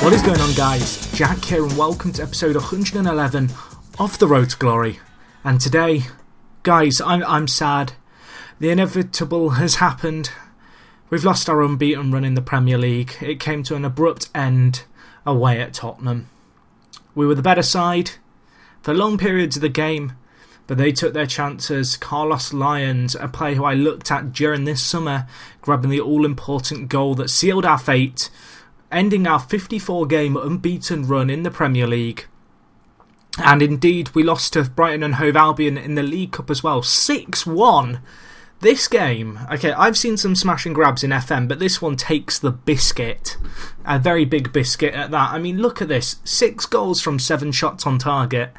What is going on, guys? Jack here and welcome to episode 111 of The Road to Glory. And today, guys, I'm sad. The inevitable has happened. We've lost our unbeaten run in the Premier League. It came to an abrupt end away at Tottenham. We were the better side for long periods of the game, but they took their chances. Carlos Lyons, a player who I looked at during this summer, grabbing the all-important goal that sealed our fate, ending our 54-game unbeaten run in the Premier League. And indeed, we lost to Brighton and Hove Albion in the League Cup as well. 6-1. This game, okay, I've seen some smash and grabs in FM, but this one takes the biscuit. A very big biscuit at that. I mean, look at this. 6 goals from 7 shots on target.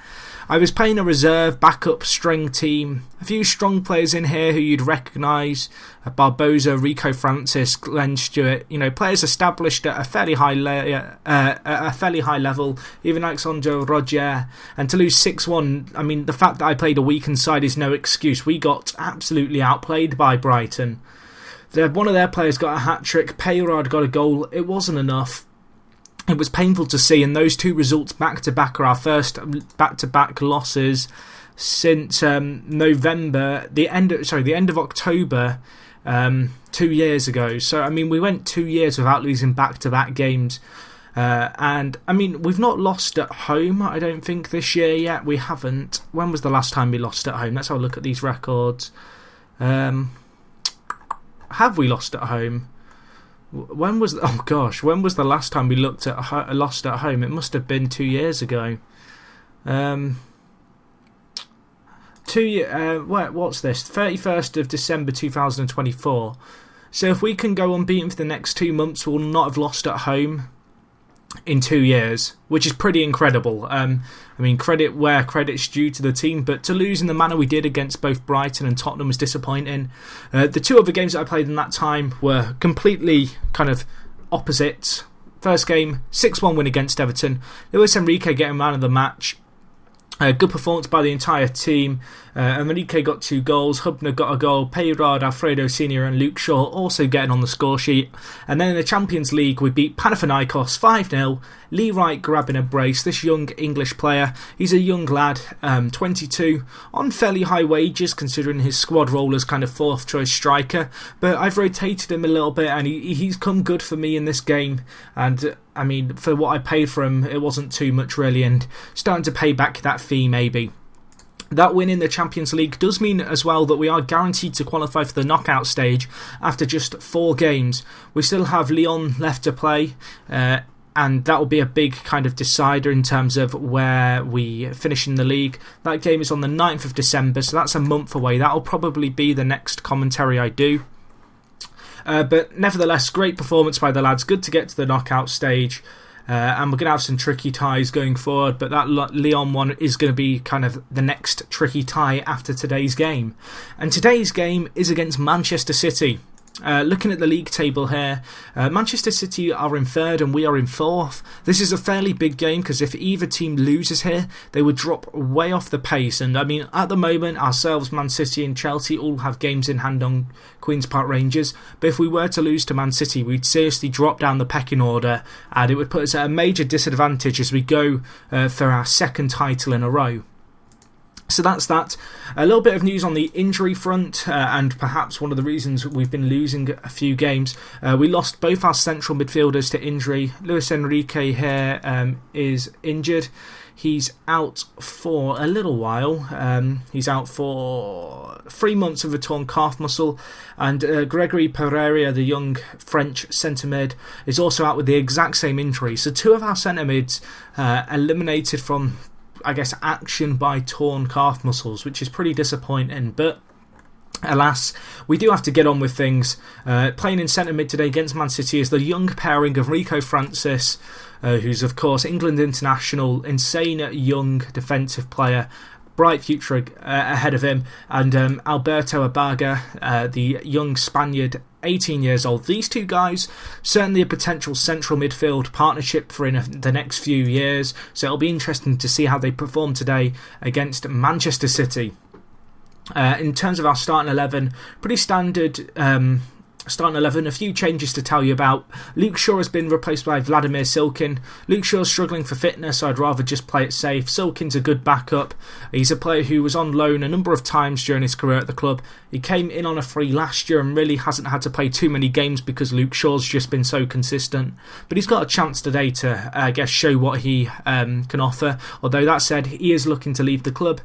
I was playing a reserve backup string team. A few strong players in here who you'd recognise. Barbosa, Rico Francis, Glenn Stewart. You know, players established at a fairly high level. Even Alexandre Roger. And to lose 6-1, I mean, the fact that I played a weakened side is no excuse. We got absolutely outplayed by Brighton. One of their players got a hat-trick. Peyrard got a goal. It wasn't enough. It was painful to see, and those two results back-to-back are our first back-to-back losses since November, the end of October 2 years ago. So, I mean, we went 2 years without losing back-to-back games. And, I mean, we've not lost at home, I don't think, this year yet. We haven't. When was the last time we lost at home? Let's have a look at these records. Have we lost at home? When was the last time we lost at home? It must have been 2 years ago. What's this? 31st of December 2024. So if we can go unbeaten for the next 2 months, we'll not have lost at home in 2 years, which is pretty incredible. I mean, credit where credit's due to the team, but to lose in the manner we did against both Brighton and Tottenham was disappointing. The 2 other games that I played in that time were completely kind of opposites. First game, 6-1 win against Everton. Luis Enrique getting man of the match. Good performance by the entire team. Enrique got 2 goals, Hubner got a goal, Peyrard, Alfredo Senior and Luke Shaw also getting on the score sheet. And then in the Champions League we beat Panathinaikos 5-0, Lee Wright grabbing a brace. This young English player, he's a young lad, 22, on fairly high wages considering his squad role as kind of 4th choice striker, but I've rotated him a little bit and he's come good for me in this game. And I mean, for what I paid for him, it wasn't too much really, and starting to pay back that fee maybe. That win in the Champions League does mean as well that we are guaranteed to qualify for the knockout stage after just 4 games. We still have Lyon left to play, and that will be a big kind of decider in terms of where we finish in the league. That game is on the 9th of December, so that's a month away. That will probably be the next commentary I do. But nevertheless, great performance by the lads. Good to get to the knockout stage. And we're going to have some tricky ties going forward, but that Lyon one is going to be kind of the next tricky tie after today's game. And today's game is against Manchester City. Looking at the league table here, Manchester City are in 3rd and we are in 4th. This is a fairly big game because if either team loses here, they would drop way off the pace. And I mean, at the moment, ourselves, Man City and Chelsea all have games in hand on Queen's Park Rangers. But if we were to lose to Man City, we'd seriously drop down the pecking order and it would put us at a major disadvantage as we go for our 2nd title in a row. So that's that. A little bit of news on the injury front, and perhaps one of the reasons we've been losing a few games. We lost both our central midfielders to injury. Luis Enrique here is injured. He's out for a little while. He's out for 3 months with a torn calf muscle. And Gregory Pereira, the young French centre-mid, is also out with the exact same injury. So 2 of our centre-mids eliminated from, I guess, action by torn calf muscles, which is pretty disappointing, but alas, we do have to get on with things. Playing in centre mid today against Man City is the young pairing of Rico Francis, who's of course England international, insane young defensive player, bright future ahead of him, and Alberto Abaga, the young Spaniard, 18 years old. These 2 guys, certainly a potential central midfield partnership for the next few years, so it'll be interesting to see how they perform today against Manchester City. In terms of our starting 11, pretty standard Starting 11, a few changes to tell you about. Luke Shaw has been replaced by Vladimir Silkin. Luke Shaw's struggling for fitness, so I'd rather just play it safe. Silkin's a good backup. He's a player who was on loan a number of times during his career at the club. He came in on a free last year and really hasn't had to play too many games because Luke Shaw's just been so consistent. But he's got a chance today to, show what he can offer. Although that said, he is looking to leave the club.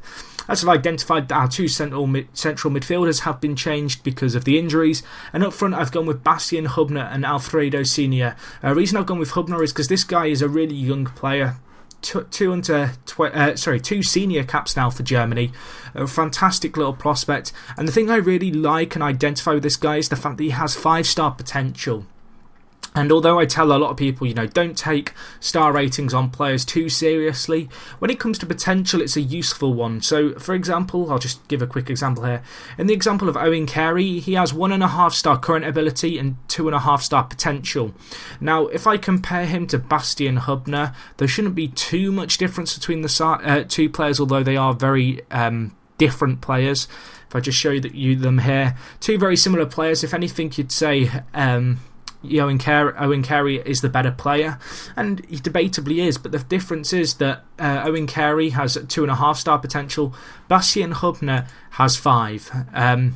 As I've identified, our two central midfielders have been changed because of the injuries. And up front, I've gone with Bastian Hubner and Alfredo Senior. The reason I've gone with Hubner is because this guy is a really young player. Two senior caps now for Germany. A fantastic little prospect. And the thing I really like and identify with this guy is the fact that he has 5-star potential. And although I tell a lot of people, don't take star ratings on players too seriously, when it comes to potential, it's a useful one. So, for example, I'll just give a quick example here. In the example of Owen Carey, he has 1.5-star current ability and 2.5-star potential. Now, if I compare him to Bastian Hubner, there shouldn't be too much difference between the two players, although they are very different players. If I just show you them here, two very similar players. If anything, you'd say Owen Carey is the better player, and he debatably is, but the difference is that Owen Carey has 2.5-star potential, Bastian Hubner has 5.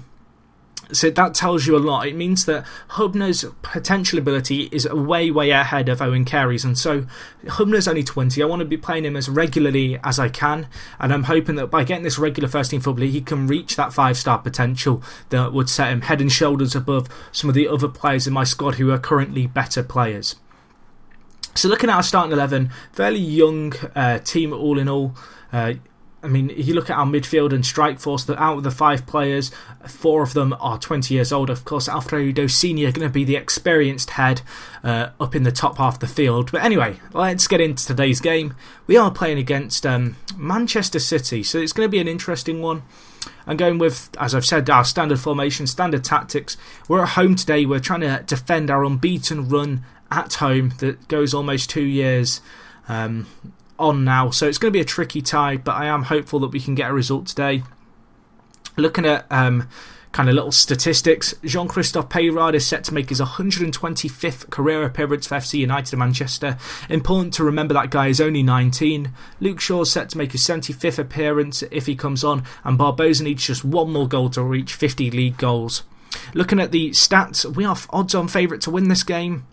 So that tells you a lot. It means that Hubner's potential ability is way ahead of Owen Carey's, and so Hubner's only 20. I want to be playing him as regularly as I can, and I'm hoping that by getting this regular first team football, he can reach that 5-star potential that would set him head and shoulders above some of the other players in my squad who are currently better players. So looking at our starting 11, fairly young team all in all. You look at our midfield and strike force, that out of the 5 players, 4 of them are 20 years old. Of course, Alfredo Senior going to be the experienced head up in the top half of the field. But anyway, let's get into today's game. We are playing against Manchester City, so it's going to be an interesting one. I'm going with, as I've said, our standard formation, standard tactics. We're at home today. We're trying to defend our unbeaten run at home that goes almost 2 years on now, so it's going to be a tricky tie, but I am hopeful that we can get a result today. Looking at kind of little statistics, Jean-Christophe Peyrard is set to make his 125th career appearance for FC United of Manchester. Important to remember that guy is only 19. Luke Shaw is set to make his 75th appearance if he comes on, and Barbosa needs just one more goal to reach 50 league goals. Looking at the stats, we are odds-on favourite to win this game.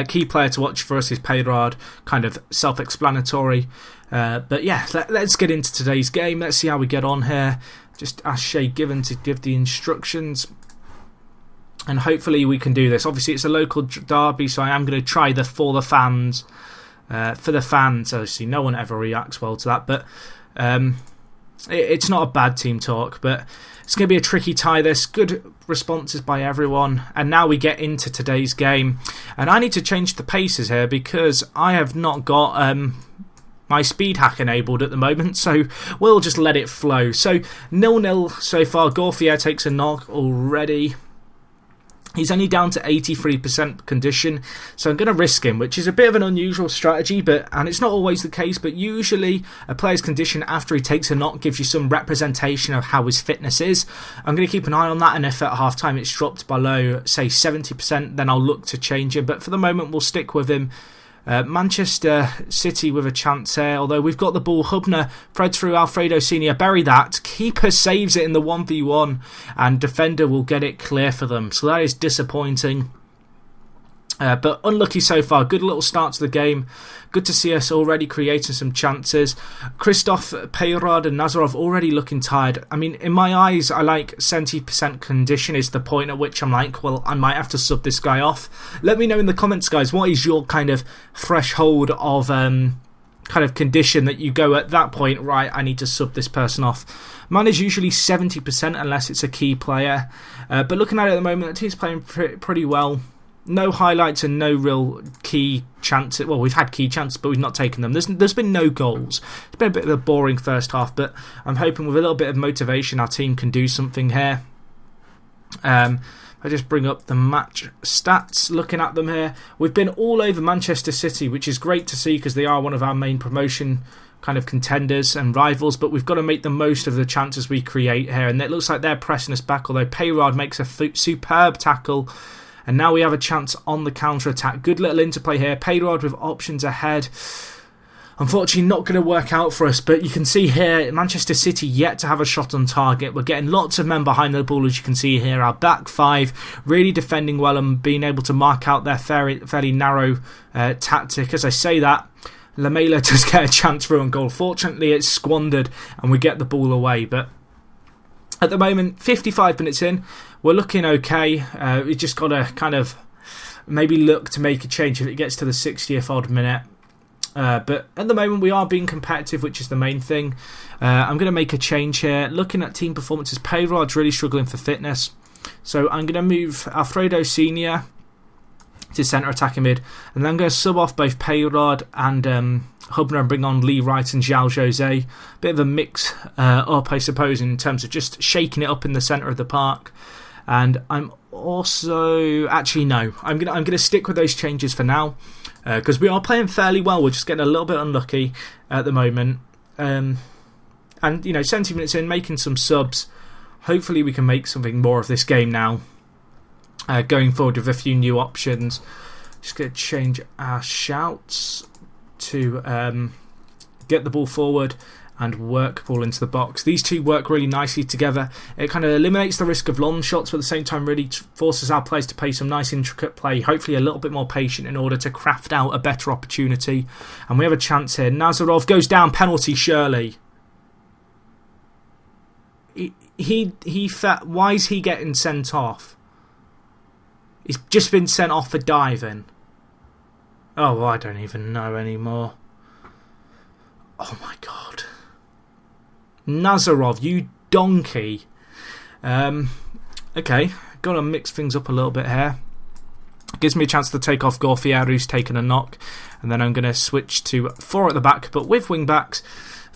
Key player to watch for us is Peyrard, kind of self-explanatory. But yeah, let's get into today's game. Let's see how we get on here. Just ask Shay Given to give the instructions. And hopefully we can do this. Obviously it's a local derby, so I am going to try for the fans. Obviously no one ever reacts well to that. But it's not a bad team talk, but it's going to be a tricky tie this. Good responses by everyone. And now we get into today's game. And I need to change the paces here because I have not got my speed hack enabled at the moment. So we'll just let it flow. So 0-0 so far. Gauthier takes a knock already. He's only down to 83% condition, so I'm going to risk him, which is a bit of an unusual strategy, and it's not always the case, but usually a player's condition after he takes a knock gives you some representation of how his fitness is. I'm going to keep an eye on that, and if at half-time it's dropped below, say, 70%, then I'll look to change him, but for the moment we'll stick with him. Manchester City with a chance here, although we've got the ball. Hubner threads through Alfredo Senior, bury that, keeper saves it in the 1v1 and defender will get it clear for them, so that is disappointing. But unlucky so far. Good little start to the game. Good to see us already creating some chances. Christophe, Peyrard and Nazarov already looking tired. I mean, in my eyes, I like 70% condition is the point at which I'm like, well, I might have to sub this guy off. Let me know in the comments, guys, what is your kind of threshold of kind of condition that you go at that point, right, I need to sub this person off. Mine is usually 70% unless it's a key player. But looking at it at the moment, the team's playing pretty well. No highlights and no real key chances. Well, we've had key chances, but we've not taken them. There's been no goals. It's been a bit of a boring first half, but I'm hoping with a little bit of motivation our team can do something here. I just bring up the match stats, looking at them here. We've been all over Manchester City, which is great to see because they are one of our main promotion kind of contenders and rivals, but we've got to make the most of the chances we create here. And it looks like they're pressing us back, although Payrod makes a superb tackle. And now we have a chance on the counter-attack. Good little interplay here. Payrod with options ahead. Unfortunately, not going to work out for us, but you can see here, Manchester City yet to have a shot on target. We're getting lots of men behind the ball, as you can see here. Our back five really defending well and being able to mark out their fairly narrow tactic. As I say that, Lamela does get a chance for on goal. Fortunately, it's squandered and we get the ball away. But at the moment, 55 minutes in, we're looking okay. We've just got to kind of maybe look to make a change if it gets to the 60th odd minute. But at the moment we are being competitive, which is the main thing. I'm going to make a change here. Looking at team performances, Payrod's really struggling for fitness, so I'm going to move Alfredo Senior to centre attacking mid, and then I'm going to sub off both Payrod and Hubner and bring on Lee Wright and João Jose. Bit of a mix up, I suppose, in terms of just shaking it up in the centre of the park. And I'm also I'm going to stick with those changes for now. Because we are playing fairly well. We're just getting a little bit unlucky at the moment. And, 70 minutes in, making some subs. Hopefully we can make something more of this game now. Going forward with a few new options. Just going to change our shouts to get the ball forward and work ball into the box. These two work really nicely together. It kind of eliminates the risk of long shots, but at the same time really forces our players to play some nice intricate play, hopefully a little bit more patient in order to craft out a better opportunity. And we have a chance here. Nazarov goes down, penalty surely. Why is he getting sent off? He's just been sent off for diving. Oh, I don't even know anymore. Oh my god. Nazarov, you donkey. Okay, got to mix things up a little bit here. Gives me a chance to take off Gorfier, who's taken a knock. And then I'm going to switch to 4 at the back, but with wing backs.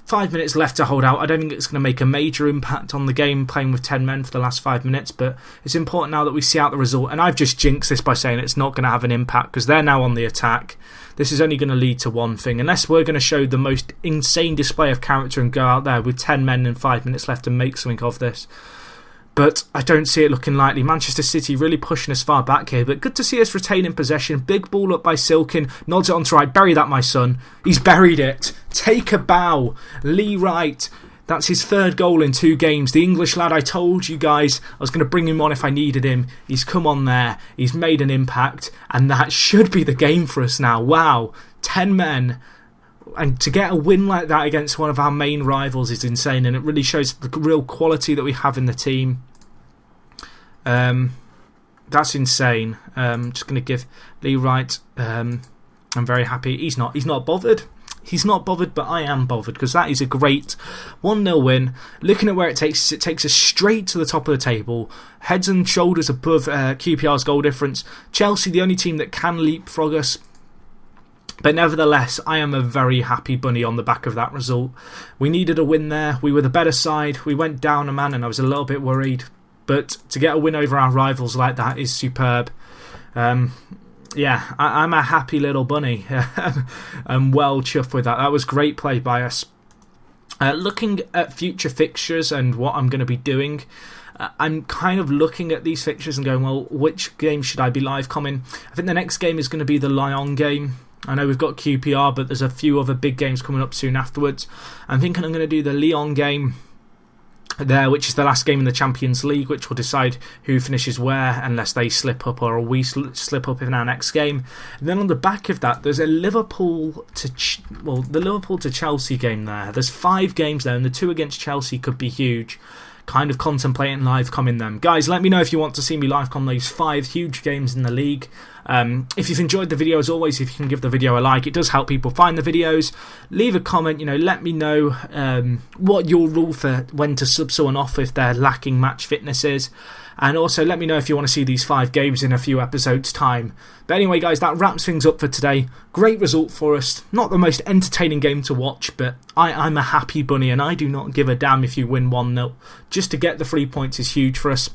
5 minutes left to hold out. I don't think it's going to make a major impact on the game playing with 10 men for the last 5 minutes, but it's important now that we see out the result. And I've just jinxed this by saying it's not going to have an impact because they're now on the attack. This is only going to lead to one thing, unless we're going to show the most insane display of character and go out there with 10 men and 5 minutes left and make something of this. But I don't see it looking likely. Manchester City really pushing us far back here, but good to see us retaining possession. Big ball up by Silkin, nods it onto right. Bury that, my son. He's buried it. Take a bow. Lee Wright. That's his 3rd goal in 2 games. The English lad, I told you guys I was going to bring him on if I needed him. He's come on there. He's made an impact. And that should be the game for us now. Wow. 10 men. And to get a win like that against one of our main rivals is insane. And it really shows the real quality that we have in the team. That's insane. Just going to give Lee Wright. I'm very happy. He's not bothered. He's not bothered, but I am bothered because that is a great 1-0 win. Looking at where it takes us straight to the top of the table. Heads and shoulders above QPR's goal difference. Chelsea, the only team that can leapfrog us. But nevertheless, I am a very happy bunny on the back of that result. We needed a win there. We were the better side. We went down a man and I was a little bit worried. But to get a win over our rivals like that is superb. Yeah, I'm a happy little bunny. I'm well chuffed with that. That was great play by us. Looking at future fixtures and what I'm going to be doing, I'm kind of looking at these fixtures and going, well, which game should I be live coming? I think the next game is going to be the Lyon game. I know we've got QPR, but there's a few other big games coming up soon afterwards. I'm thinking I'm going to do the Lyon game there, which is the last game in the Champions League, which will decide who finishes where, unless they slip up or we slip up in our next game. And then on the back of that, there's a Liverpool to Chelsea game there. There's 5 games there, and the 2 against Chelsea could be huge. Kind of contemplating live comming them. Guys, let me know if you want to see me live com those 5 huge games in the league. If you've enjoyed the video, as always, if you can give the video a like, it does help people find the videos. Leave a comment, let me know what your rule for when to sub someone off if they're lacking match fitness is. And also let me know if you want to see these 5 games in a few episodes time. But anyway guys, that wraps things up for today. Great result for us. Not the most entertaining game to watch, but I'm a happy bunny and I do not give a damn if you win 1-0. Just to get the 3 points is huge for us.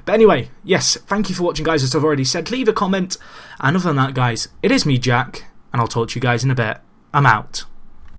But anyway, yes, thank you for watching guys, as I've already said. Leave a comment. And other than that guys, it is me Jack, and I'll talk to you guys in a bit. I'm out.